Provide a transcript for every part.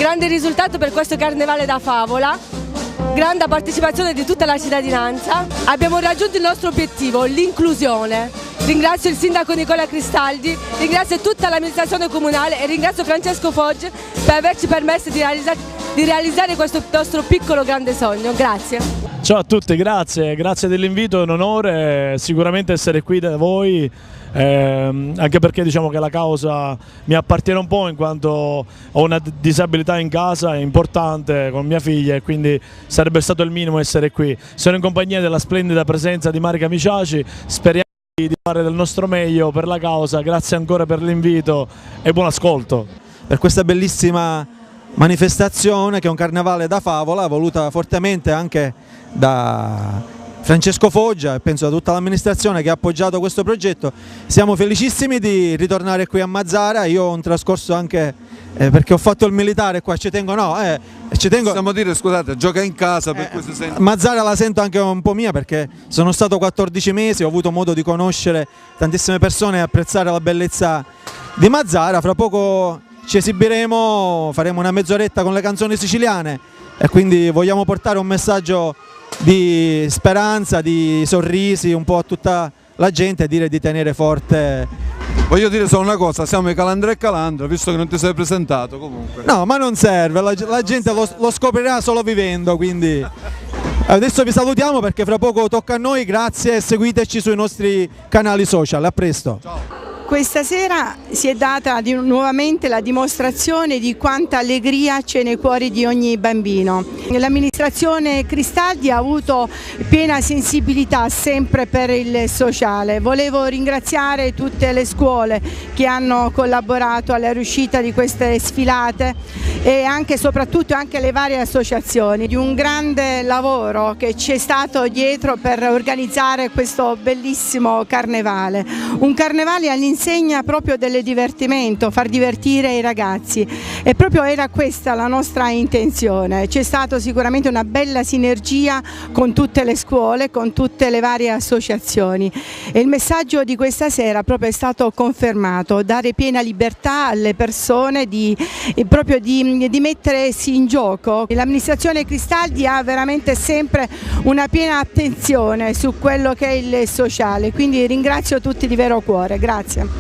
grande risultato per questo Carnevale da Favola, grande partecipazione di tutta la cittadinanza. Abbiamo raggiunto il nostro obiettivo, l'inclusione. Ringrazio il sindaco Nicola Cristaldi, ringrazio tutta l'amministrazione comunale e ringrazio Francesco Foggia per averci permesso di realizzare questo nostro piccolo grande sogno. Grazie. Ciao a tutti, grazie dell'invito, è un onore sicuramente essere qui da voi, anche perché diciamo che la causa mi appartiene un po', in quanto ho una disabilità in casa, è importante, con mia figlia, e quindi sarebbe stato il minimo essere qui. Sono in compagnia della splendida presenza di Marica Miciaci, speriamo di fare del nostro meglio per la causa. Grazie ancora per l'invito e buon ascolto. Per questa bellissima manifestazione che è un carnevale da Favola, voluta fortemente anche da Francesco Foggia e penso da tutta l'amministrazione che ha appoggiato questo progetto. Siamo felicissimi di ritornare qui a Mazara. Io ho un trascorso anche perché ho fatto il militare qua, ci tengo, possiamo dire, scusate, gioca in casa, per cui si sente. Mazara la sento anche un po' mia perché sono stato 14 mesi, ho avuto modo di conoscere tantissime persone e apprezzare la bellezza di Mazara. Fra poco ci esibiremo, faremo una mezz'oretta con le canzoni siciliane e quindi vogliamo portare un messaggio di speranza, di sorrisi un po' a tutta la gente e dire di tenere forte. Voglio dire solo una cosa, siamo i Calandra e Calandra, visto che non ti sei presentato comunque. No, ma non serve, la gente lo scoprirà solo vivendo, quindi adesso vi salutiamo perché fra poco tocca a noi, grazie e seguiteci sui nostri canali social, a presto. Ciao. Questa sera si è data nuovamente la dimostrazione di quanta allegria c'è nei cuori di ogni bambino. L'amministrazione Cristaldi ha avuto piena sensibilità sempre per il sociale. Volevo ringraziare tutte le scuole che hanno collaborato alla riuscita di queste sfilate e anche soprattutto anche le varie associazioni, di un grande lavoro che c'è stato dietro per organizzare questo bellissimo carnevale. Un carnevale all'insegna proprio del divertimento, far divertire i ragazzi, e proprio era questa la nostra intenzione. C'è stata sicuramente una bella sinergia con tutte le scuole, con tutte le varie associazioni, e il messaggio di questa sera proprio è stato confermato: dare piena libertà alle persone di mettersi in gioco. L'amministrazione Cristaldi ha veramente sempre una piena attenzione su quello che è il sociale, quindi ringrazio tutti di vero cuore, grazie.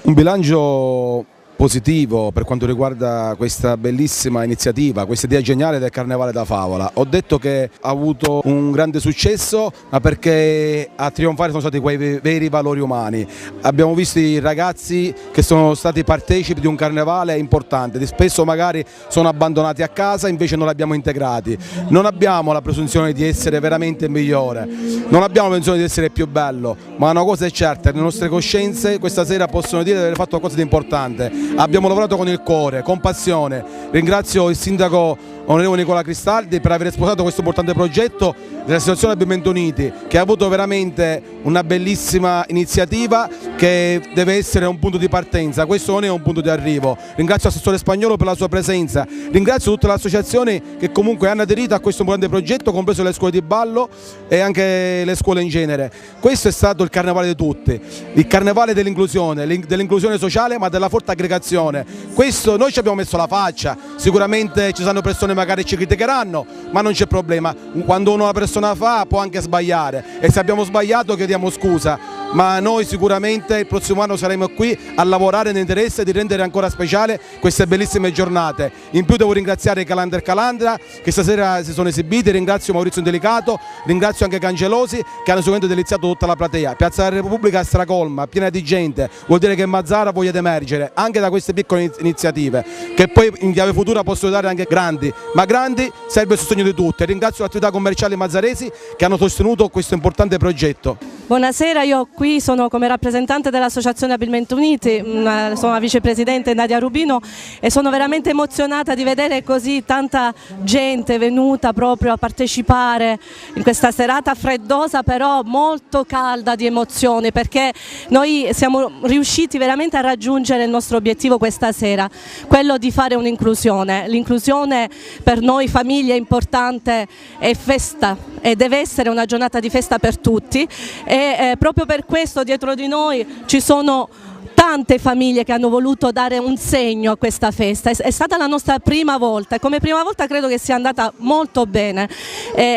Un bilancio positivo per quanto riguarda questa bellissima iniziativa, questa idea geniale del Carnevale da Favola. Ho detto che ha avuto un grande successo, ma perché a trionfare sono stati quei veri valori umani. Abbiamo visto i ragazzi che sono stati partecipi di un carnevale importante, di spesso magari sono abbandonati a casa, invece noi li abbiamo integrati. Non abbiamo la presunzione di essere veramente il migliore, non abbiamo la presunzione di essere più bello, ma una cosa è certa: le nostre coscienze questa sera possono dire di aver fatto qualcosa di importante. Abbiamo lavorato con il cuore, con passione. Ringrazio il sindaco onorevole Nicola Cristaldi per aver sposato questo importante progetto dell'associazione Abbiamo Uniti, che ha avuto veramente una bellissima iniziativa che deve essere un punto di partenza, questo non è un punto di arrivo. Ringrazio l'assessore Spagnolo per la sua presenza, ringrazio tutte le associazioni che comunque hanno aderito a questo importante progetto, compreso le scuole di ballo e anche le scuole in genere. Questo è stato il carnevale di tutti, il carnevale dell'inclusione sociale, ma della forte aggregazione. Questo noi ci abbiamo messo la faccia, sicuramente ci saranno persone magari ci criticheranno, ma non c'è problema. Quando una persona fa può anche sbagliare, e se abbiamo sbagliato chiediamo scusa, ma noi sicuramente il prossimo anno saremo qui a lavorare nell'interesse di rendere ancora speciale queste bellissime giornate. In più devo ringraziare i Calandra e Calandra che stasera si sono esibiti, ringrazio Maurizio Indelicato, ringrazio anche Cangelosi che hanno sicuramente deliziato tutta la platea. Piazza della Repubblica è stracolma, piena di gente, vuol dire che Mazara voglia emergere anche da queste piccole iniziative, che poi in chiave futura possono dare anche grandi, ma grandi serve il sostegno di tutti. Ringrazio le attività commerciali mazzaresi che hanno sostenuto questo importante progetto. Buonasera, io qui sono come rappresentante dell'associazione Abbilmente Uniti, sono la vicepresidente Nadia Rubino e sono veramente emozionata di vedere così tanta gente venuta proprio a partecipare in questa serata freddosa però molto calda di emozioni, perché noi siamo riusciti veramente a raggiungere il nostro obiettivo questa sera, quello di fare un'inclusione. L'inclusione per noi famiglie è importante, è festa e deve essere una giornata di festa per tutti, e proprio per questo dietro di noi ci sono tante famiglie che hanno voluto dare un segno a questa festa. È stata la nostra prima volta e come prima volta credo che sia andata molto bene.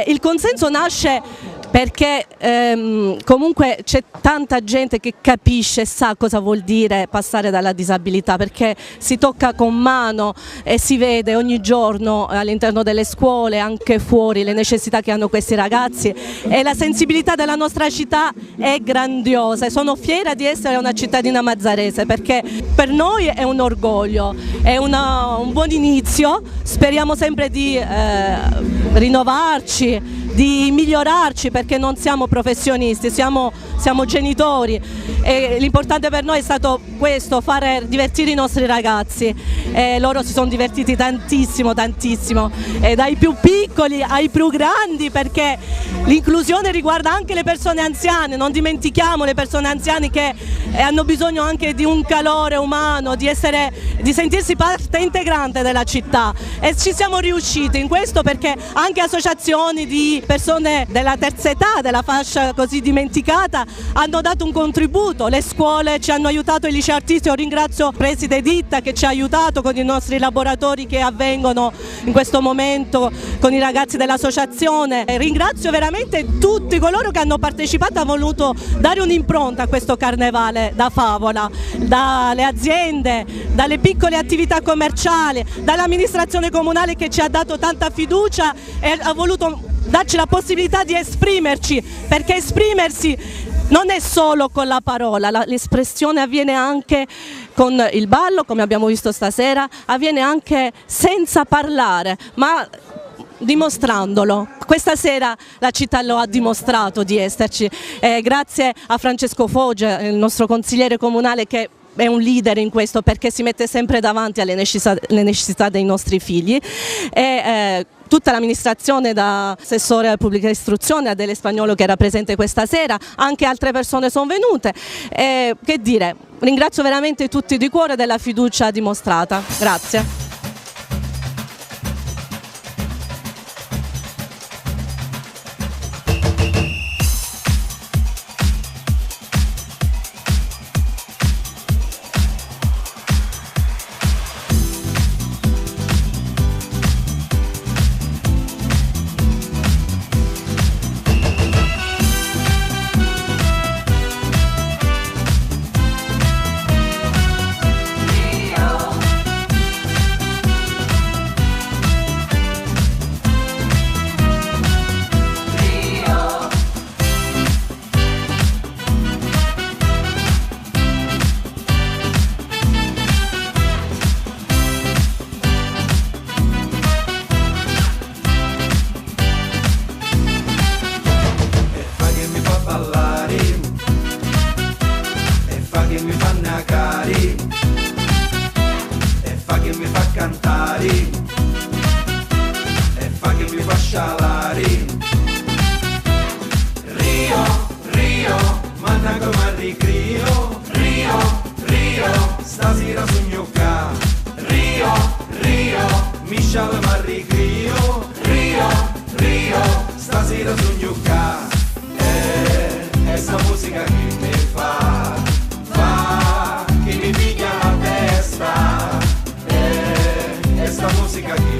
Il consenso nasce perché comunque c'è tanta gente che capisce e sa cosa vuol dire passare dalla disabilità, perché si tocca con mano e si vede ogni giorno all'interno delle scuole, anche fuori, le necessità che hanno questi ragazzi, e la sensibilità della nostra città è grandiosa e sono fiera di essere una cittadina mazzarese, perché per noi è un orgoglio, è un buon inizio. Speriamo sempre di rinnovarci, di migliorarci, perché non siamo professionisti, siamo genitori e l'importante per noi è stato questo, fare divertire i nostri ragazzi, e loro si sono divertiti tantissimo, e dai più piccoli ai più grandi, perché l'inclusione riguarda anche le persone anziane, non dimentichiamo le persone anziane che hanno bisogno anche di un calore umano, di sentirsi parte integrante della città, e ci siamo riusciti in questo perché anche associazioni di persone della terza età, della fascia così dimenticata, hanno dato un contributo, le scuole ci hanno aiutato, i licei artistici, io ringrazio il preside Ditta che ci ha aiutato con i nostri laboratori che avvengono in questo momento con i ragazzi dell'associazione, ringrazio veramente tutti coloro che hanno partecipato e hanno voluto dare un'impronta a questo carnevale da Favola, dalle aziende, dalle piccole attività commerciali, dall'amministrazione comunale che ci ha dato tanta fiducia e ha voluto darci la possibilità di esprimerci, perché esprimersi non è solo con la parola, l'espressione avviene anche con il ballo, come abbiamo visto stasera, avviene anche senza parlare, ma dimostrandolo. Questa sera la città lo ha dimostrato di esserci, grazie a Francesco Foggia, il nostro consigliere comunale, che è un leader in questo perché si mette sempre davanti alle necessità dei nostri figli, e tutta l'amministrazione, da assessore alla pubblica istruzione, Adele Spagnolo che era presente questa sera, anche altre persone sono venute, che dire, ringrazio veramente tutti di cuore della fiducia dimostrata, grazie. Essa música que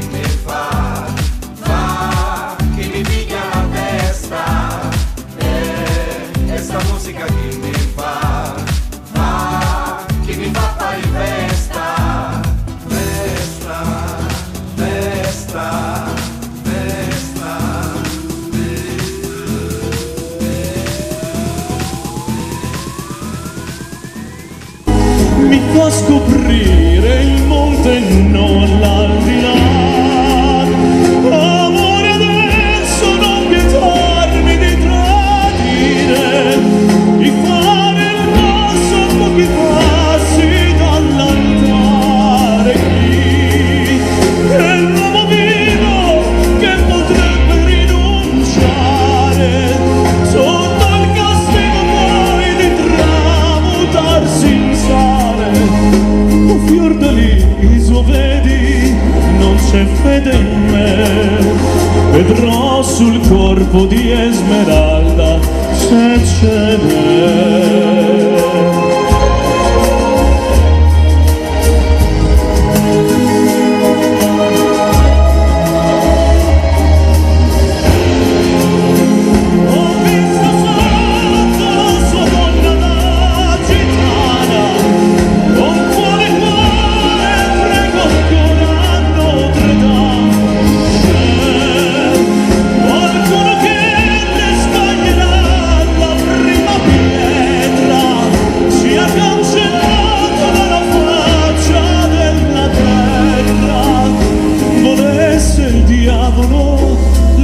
me fa fa scoprire il monte e non l'aldilà. Amore, adesso non vietarmi di tradire, di fare il passo a pochi passi dall'altare qui, è l'uomo vivo che potrebbe rinunciare sotto il castigo poi di tramutarsi in sale. O Fiordaliso, vedi, non c'è fede in me, vedrò sul corpo di Esmeralda se ce n'è.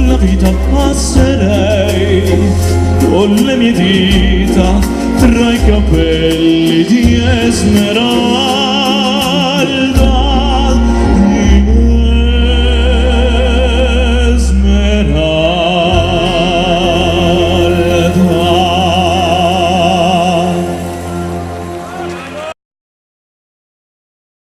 La vita passerei con le mie dita tra i capelli di Esmeralda.